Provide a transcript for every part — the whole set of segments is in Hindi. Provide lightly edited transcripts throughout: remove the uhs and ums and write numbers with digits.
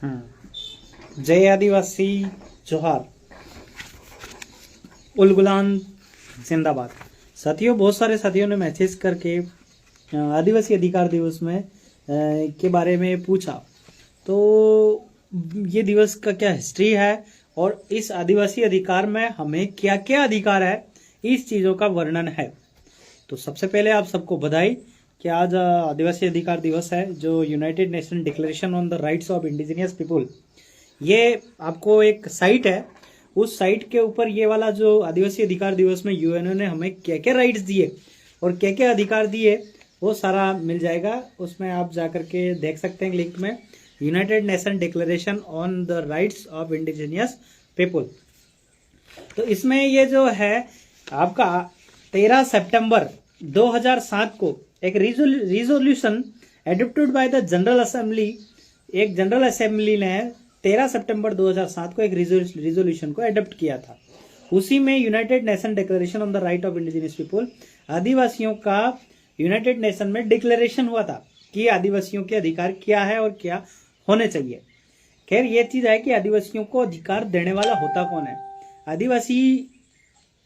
जय आदिवासी, जोहार, उलगुलान जिंदाबाद। साथियों, बहुत सारे साथियों ने मैसेज करके आदिवासी अधिकार दिवस में के बारे में पूछा। तो ये दिवस का क्या हिस्ट्री है और इस आदिवासी अधिकार में हमें क्या क्या अधिकार है, इस चीज़ों का वर्णन है। तो सबसे पहले आप सबको बधाई कि आज आदिवासी अधिकार दिवस है, जो United Nation declaration on the rights of indigenous people. ये आपको एक साइट है, उस साइट के ऊपर ये वाला जो आदिवासी अधिकार दिवस में यूएनओ ने हमें क्या क्या राइट्स दिए और क्या क्या अधिकार दिए, वो सारा मिल जाएगा। उसमें आप जाकर के देख सकते हैं लिंक में, United Nation declaration on the rights of indigenous people. तो इसमें ये जो है आपका 13 सितंबर 2007 को एक resolution adopted by the general assembly, एक जनरल असेंबली ने 13 सितंबर 2007 को एक रिजोल्यूशन को एडॉप्ट किया था। उसी में United Nation declaration on the right of indigenous people, आदिवासियों का यूनाइटेड नेशन में डिक्लेरेशन हुआ था कि आदिवासियों के अधिकार क्या है और क्या होने चाहिए। खैर, ये चीज है कि आदिवासियों को अधिकार देने वाला होता कौन है। आदिवासी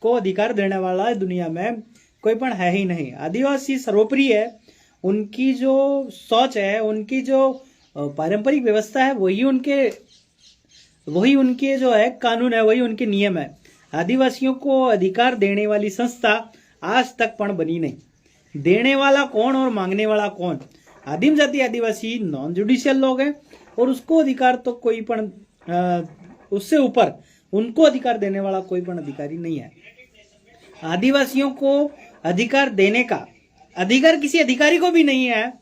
को अधिकार देने वाला दुनिया में कोई पण है ही नहीं। आदिवासी सर्वोपरि है, उनकी जो सोच है, उनकी जो पारंपरिक व्यवस्था है, वही उनके जो है कानून है, वही उनके नियम है। आदिवासियों को अधिकार देने वाली संस्था आज तक पण बनी नहीं। देने वाला कौन और मांगने वाला कौन? आदिम जाति आदिवासी नॉन जुडिशियल लोग हैं और उसको अधिकार तो कोई पण उससे ऊपर उनको अधिकार देने वाला कोई पण अधिकारी नहीं है। आदिवासियों को अधिकार देने का अधिकार किसी अधिकारी को भी नहीं है,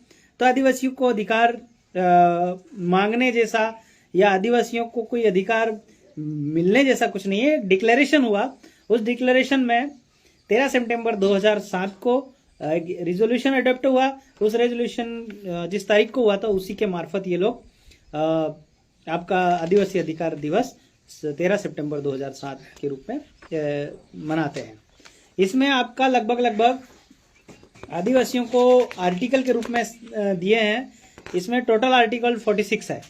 तो आदिवासियों को अधिकार मांगने जैसा या आदिवासियों को कोई अधिकार मिलने जैसा कुछ नहीं है। डिक्लेरेशन हुआ, उस डिक्लेरेशन में 13 सितंबर 2007 को रिजोल्यूशन अडॉप्ट हुआ। उस रेजोल्यूशन जिस तारीख को हुआ था, उसी के मार्फत ये लोग आपका आदिवासी अधिकार दिवस 13 सितंबर 2007 के रूप में मनाते हैं। इसमें आपका लगभग आदिवासियों को आर्टिकल के रूप में दिए हैं। इसमें टोटल आर्टिकल 46 है,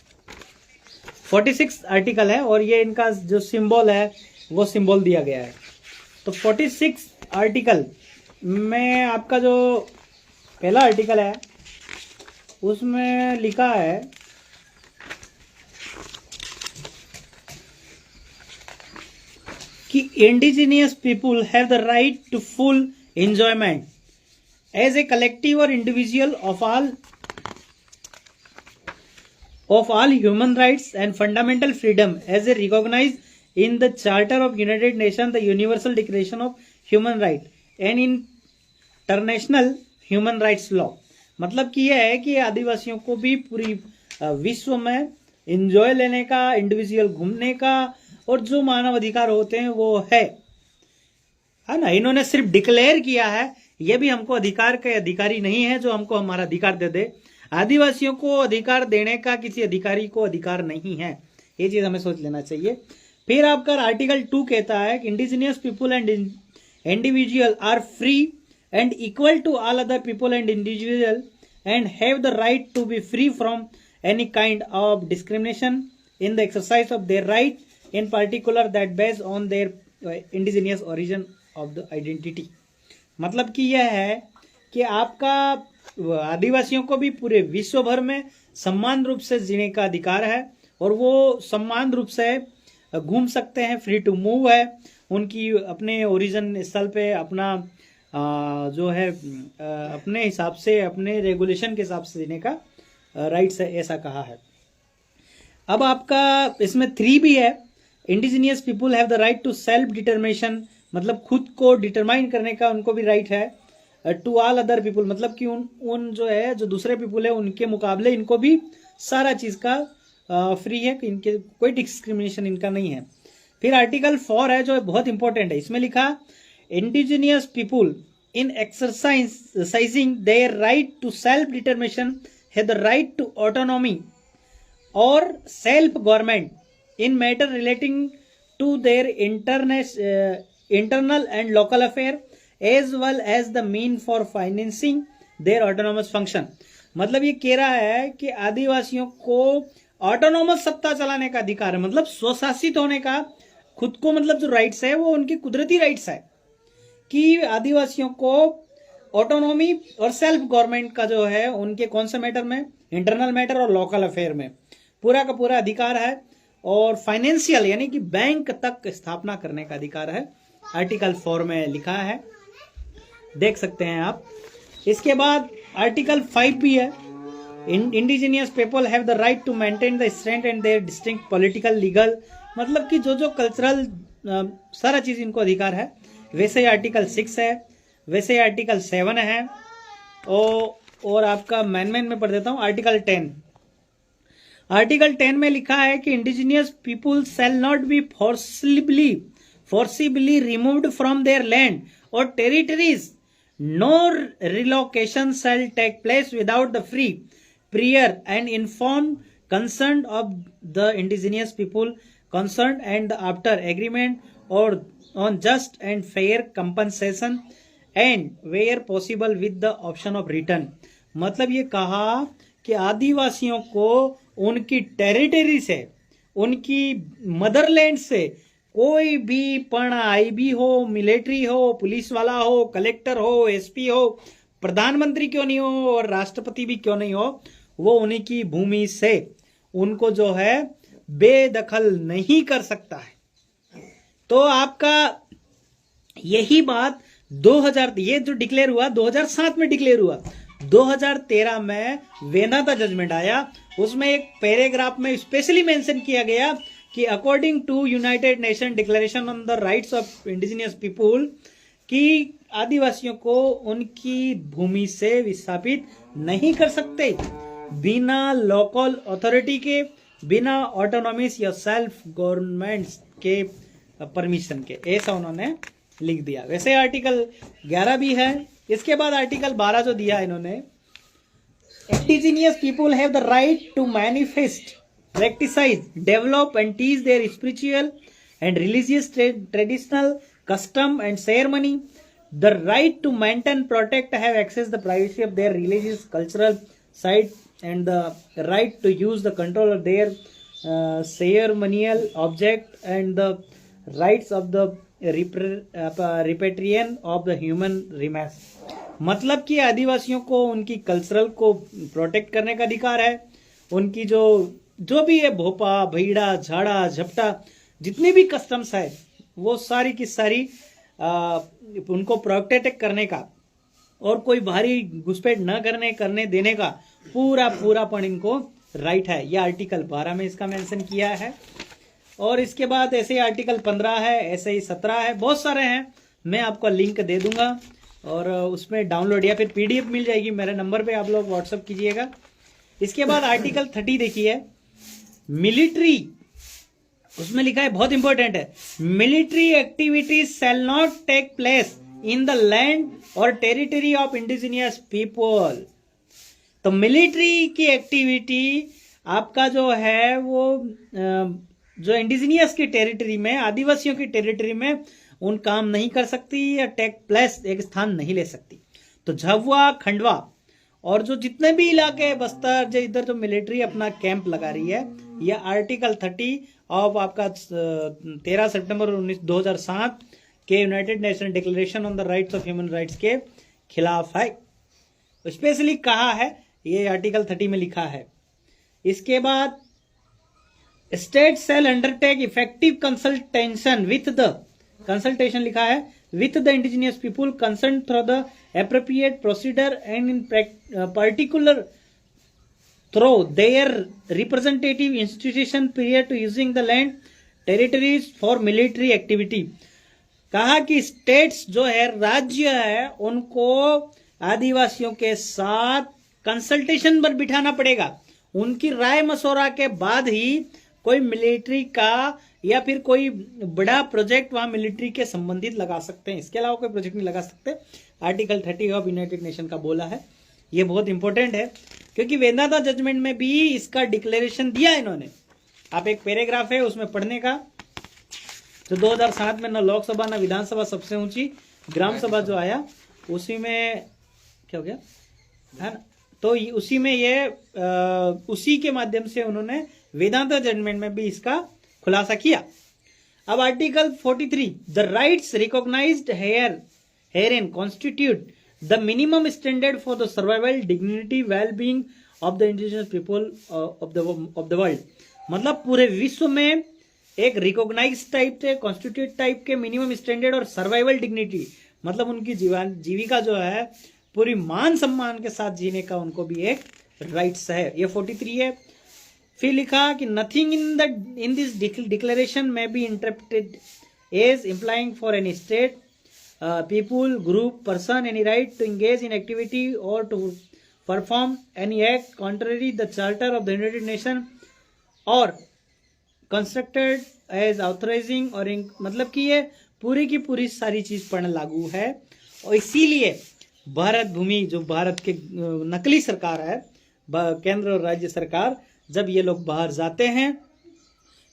46 आर्टिकल है और ये इनका जो सिंबल है वो सिंबल दिया गया है। तो 46 आर्टिकल में आपका जो पहला आर्टिकल है उसमें लिखा है कि indigenous people have the right to full enjoyment as a collective और individual of all human rights and fundamental freedom as a recognized in the Charter of United Nations, the Universal Declaration of Human Rights and in international human rights law। मतलब कि यह है कि आदिवासियों को भी पूरी विश्व में एंजॉय लेने का, इंडिविजुअल घूमने का और जो मानव अधिकार होते हैं वो है ना। इन्होंने सिर्फ डिक्लेयर किया है, ये भी हमको अधिकार के अधिकारी नहीं है जो हमको हमारा अधिकार दे दे। आदिवासियों को अधिकार देने का किसी अधिकारी को अधिकार नहीं है, ये चीज हमें सोच लेना चाहिए। फिर आपका आर्टिकल 2 कहता है कि indigenous people and individual are free and equal to all other people and individual and have the right to be free from any kind of discrimination in the exercise of their right, in particular that based on their indigenous origin of the identity. मतलब कि यह है कि आपका आदिवासियों को भी पूरे विश्व भर में समान रूप से जीने का अधिकार है और वो समान रूप से घूम सकते हैं, फ्री टू मूव है। उनकी अपने ओरिजिन स्थल पे अपना जो है अपने हिसाब से, अपने रेगुलेशन के हिसाब से जीने का राइट्स है, ऐसा कहा है। अब आपका इसमें 3 भी है, indigenous people have the right to self determination, मतलब खुद को डिटरमाइन करने का उनको भी राइट है। टू ऑल अदर पीपुल, मतलब कि उन जो है, जो दूसरे पीपुल है उनके मुकाबले इनको भी सारा चीज का फ्री है, इनके कोई डिस्क्रिमिनेशन इनका नहीं है। फिर आर्टिकल 4 है जो बहुत इंपॉर्टेंट है। इसमें लिखा indigenous people in exercising their right to self determination have the right to autonomy और self government in matter relating to their internal and local affair as well as the mean for financing their autonomous function। मतलब ये कह रहा है कि आदिवासियों को ऑटोनोमस सत्ता चलाने का अधिकार है, मतलब स्वशासित होने का, खुद को मतलब जो राइट्स है वो उनकी कुदरती राइट्स है कि आदिवासियों को ऑटोनॉमी और सेल्फ गवर्नमेंट का जो है उनके कौन से मैटर में, इंटरनल मैटर और लोकल अफेयर में पूरा का पूरा अधिकार है। और फाइनेंशियल यानी कि बैंक तक स्थापना करने का अधिकार है, आर्टिकल 4 में लिखा है, देख सकते हैं आप। इसके बाद आर्टिकल 5 भी है, indigenous people have the right to maintain the strength and their distinct political legal, मतलब कि जो जो कल्चरल सारा चीज इनको अधिकार है। वैसे ही आर्टिकल 6 है, वैसे ही आर्टिकल 7 है, और आपका मैन में पढ़ देता हूं आर्टिकल 10। आर्टिकल 10 में लिखा है कि indigenous people shall not be forcibly removed from their land और territories, nor relocation shall take place without the free, prior and informed consent of the indigenous people concerned and after agreement or on just and fair compensation and where possible with the option of return। मतलब ये कहा कि आदिवासियों को उनकी टेरिटरी से, उनकी मदरलैंड से कोई भी आईबी हो, मिलिट्री हो, पुलिस वाला हो, कलेक्टर हो, एसपी हो, प्रधानमंत्री क्यों नहीं हो और राष्ट्रपति भी क्यों नहीं हो, वो उन्हीं की भूमि से उनको जो है बेदखल नहीं कर सकता है। तो आपका यही बात 2000, ये जो डिक्लेयर हुआ 2007 में डिक्लेयर हुआ, 2013 में वेदांता जजमेंट आया, उसमें एक पैराग्राफ में स्पेशली मेंशन किया गया कि according to United Nation declaration on the rights of indigenous people, कि आदिवासियों को उनकी भूमि से विस्थापित नहीं कर सकते बिना लोकल अथॉरिटी के, बिना ऑटोनॉमिस या सेल्फ गवर्नमेंट्स के परमिशन के, ऐसा उन्होंने लिख दिया। वैसे आर्टिकल 11 भी है। इसके बाद आर्टिकल 12 जो दिया इन्होंने, indigenous people have the right to manifest, practise, develop and teach their spiritual and religious traditional custom and ceremony, the right to maintain, protect, have access the privacy of their religious cultural site, and the right to use the control of their ceremonial object, and the rights of the repatriation of the human remains। मतलब कि आदिवासियों को उनकी कल्चरल को प्रोटेक्ट करने का अधिकार है, उनकी जो भी है भोपा, भैड़ा, झाड़ा, झपटा, जितनी भी कस्टम्स है वो सारी की सारी उनको प्रोटेक्ट करने का और कोई भारी घुसपैठ न करने देने का पूरापन इनको राइट है। यह आर्टिकल 12 में इसका मेंशन किया है। और इसके बाद ऐसे ही आर्टिकल 15 है, ऐसे ही 17 है, बहुत सारे हैं, मैं आपको लिंक दे दूंगा और उसमें डाउनलोड या फिर पीडीएफ मिल जाएगी, मेरे नंबर पे आप लोग व्हाट्सअप कीजिएगा। इसके बाद आर्टिकल 30 देखिए, मिलिट्री, उसमें लिखा है, बहुत इंपॉर्टेंट है, military activities shall not take place in the land और टेरिटरी ऑफ इंडिजिनियस पीपल। तो मिलिट्री की एक्टिविटी आपका जो है वो जो इंडिजिनियस की टेरिटरी में, आदिवासियों की टेरिटरी में उन काम नहीं कर सकती या टेक प्लेस, एक स्थान नहीं ले सकती। तो झाबुआ, खंडवा और जो जितने भी इलाके, बस्तर, जो इधर जो मिलिट्री अपना कैंप लगा रही है, यह आर्टिकल 30 ऑफ आपका 13 सितंबर 2007 के United Nation declaration on the rights of human rights के खिलाफ है, स्पेशली कहा है, ये आर्टिकल 30 में लिखा है। इसके बाद state shall undertake effective consultation with the, consultation लिखा है, with the indigenous people concerned through the appropriate procedure and in particular through their representative institution prior to using the land territories for military activity। कहा कि स्टेट्स जो है, राज्य है, उनको आदिवासियों के साथ कंसल्टेशन पर बिठाना पड़ेगा, उनकी राय मशवरा के बाद ही कोई मिलिट्री का या फिर कोई बड़ा प्रोजेक्ट वहां मिलिट्री के संबंधित लगा सकते हैं, इसके अलावा कोई प्रोजेक्ट नहीं लगा सकते। आर्टिकल 30 ऑफ यूनाइटेड नेशन का बोला है, ये बहुत इंपॉर्टेंट है क्योंकि वेदांता जजमेंट में भी इसका डिक्लेरेशन दिया इन्होंने। आप एक पैराग्राफ है उसमें पढ़ने का, तो 2007 में न लोकसभा न विधानसभा, सबसे ऊंची ग्राम सभा जो आया उसी में क्या हो गया है ना, तो उसी में ये उसी के माध्यम से उन्होंने वेदांता जजमेंट में भी इसका खुलासा किया। अब article 43, the rights recognised herein constitute the minimum standard for the survival dignity well being of the indigenous people of the world. मतलब पूरे विश्व में एक रिकॉग्नाइज टाइप के कॉन्स्टिट्यूट टाइप के मिनिमम स्टैंडर्ड और सर्वाइवल डिग्निटी, मतलब उनकी जीविका जो है पूरी मान सम्मान के साथ जीने का उनको भी एक राइट्स है। ये 43 है। फिर लिखा कि nothing in this declaration may be interpreted as implying for any state people group person any right to engage in activity or to perform any act contrary the charter of the United Nation or constructed as authorising और मतलब कि ये पूरी की पूरी सारी चीज पर लागू है। और इसीलिए भारत भूमि जो भारत के नकली सरकार है, केंद्र और राज्य सरकार, जब ये लोग बाहर जाते हैं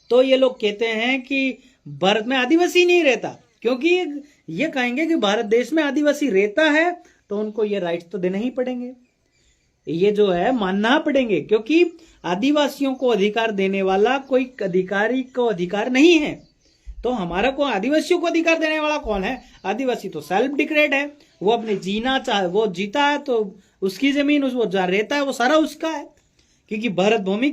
तो ये लोग कहते हैं कि भारत में आदिवासी नहीं रहता, क्योंकि ये कहेंगे कि भारत देश में आदिवासी रहता है तो उनको ये राइट्स तो देने ही पड़ेंगे, ये जो है मानना पड़ेंगे, क्योंकि आदिवासियों को अधिकार देने वाला कोई अधिकारी को अधिकार नहीं है। तो हमारा को आदिवासियों को अधिकार देने वाला कौन है? आदिवासी तो सेल्फ डिक्लेयर्ड है, वो अपने जीना चाहे वो जीता है तो उसकी जमीन वो जहाँ रहता है वो सारा उसका है, क्योंकि भारत भूमि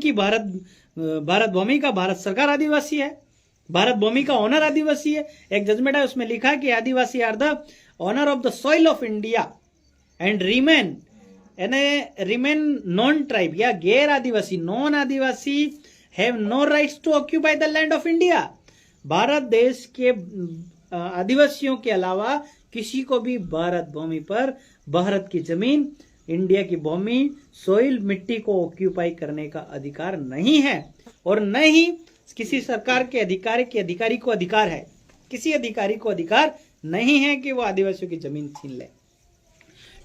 का भारत सरकार आदिवासी है, भारत भूमि का ऑनर आदिवासी है। एक जजमेंट है उसमें लिखा कि Adivasi are the owner of the soil of India and remain non tribe या गैर Adivasi non Adivasi have no rights to occupy the land of India. Bharat देश के आदिवासियों के अलावा किसी को भी भारत भूमि पर भारत की जमीन, इंडिया की भूमि, सोइल, मिट्टी को ऑक्यूपाई करने का अधिकार नहीं है, और न ही किसी सरकार के अधिकारी को अधिकार है, किसी अधिकारी को अधिकार नहीं है कि वो आदिवासियों की जमीन छीन ले।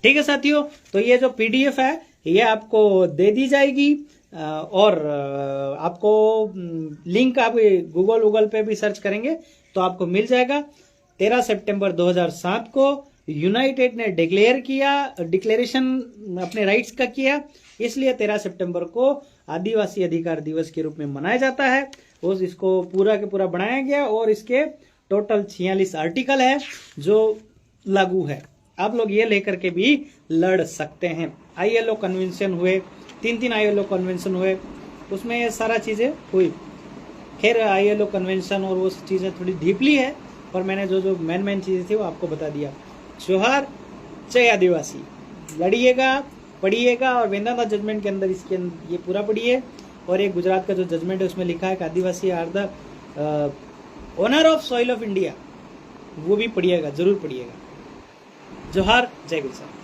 ठीक है साथियों, तो ये जो पीडीएफ है ये आपको दे दी जाएगी और आपको लिंक आप गूगल पे भी सर्च करेंगे तो आपको मिल जाएगा। 13 सितंबर 2007 को यूनाइटेड ने डिक्लेरेशन अपने राइट्स का किया, इसलिए 13 सितंबर को आदिवासी अधिकार दिवस के रूप में मनाया जाता है। इसको पूरा के पूरा बनाया गया और इसके टोटल 46 आर्टिकल है जो लागू है। आप लोग ये लेकर के भी लड़ सकते हैं। ILO कन्वेंशन हुए, 3 ILO कन्वेंशन हुए, उसमें ये सारा चीजें हुई। खैर ILO कन्वेंशन और वो चीजें थोड़ी डीपली है, पर मैंने जो मेन चीजें थी वो आपको बता दिया। जोहार, जय आदिवासी। लड़िएगा, पढ़िएगा और वेदांता जजमेंट के अंदर ये पूरा पढ़िए। और एक गुजरात का जो जजमेंट है उसमें लिखा है कि Adivasi are the owner of soil of India, वो भी पढ़िएगा, जरूर पढ़िएगा। जोहार, जय गुजरात।